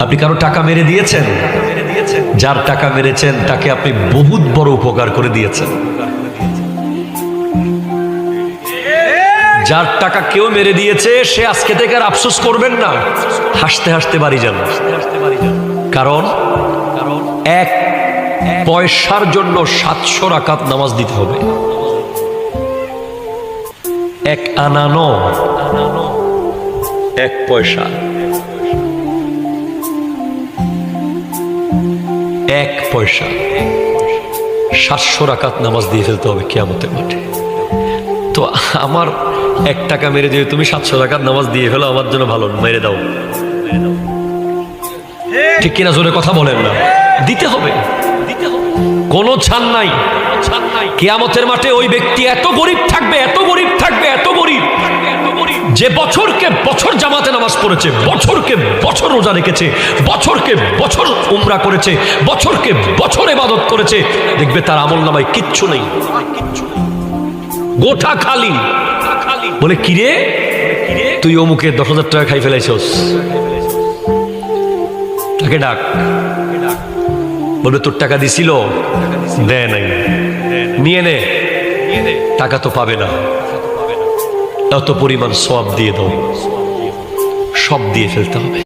আপনি কারো টাকা মেরে দিয়েছেন? যার টাকা মেরেছেন তাকে আপনি বহুত বড় উপকার করে দিয়েছেন। যার টাকা কেউ মেরে দিয়েছে সে আজকে থেকে আর আফসোস করবেন না, হাসতে হাসতে বাড়ি যান। কারণ এক পয়সার জন্য 700 রাকাত নামাজ দিতে হবে। এক আনা নয়, এক পয়সা, এক পয়সা 700 রাকাত নামাজ দিয়ে ফেলতে হবে কিয়ামতের মাঠে। তো আমার 1 টাকা মেরে দিয়ে তুমি 700 রাকাত নামাজ দিয়ে ফেলো, আমার জন্য ভালো, মেরে দাও। ঠিক কিনা? জোরে কথা বলেন না। দিতে হবে, কোনো ছাড় নাই। কিয়ামতের মাঠে ওই ব্যক্তি এত গরিব থাকবে, এত গরিব থাকবে, এত গরিব, যে বছরকে বছর জামাতে নামাজ পড়েছে, বছরকে বছর রোজা রেখেছে, বছরকে বছর উমরা করেছে, বছরকে বছর ইবাদত করেছে, দেখবে তার আমলনামায় কিচ্ছু নেই, গোটা খালি। বলে কিরে তুই অমুকে 10,000 টাকা খাই ফেলাইছস, তাকে ডাক। বলবে তোর টাকা দিছিল, দেয় নাই, নিয়ে নে, টাকা তো পাবে না, এত পরিমাণ সওয়াব দিয়ে দাও, সব দিয়ে ফেলতে হবে।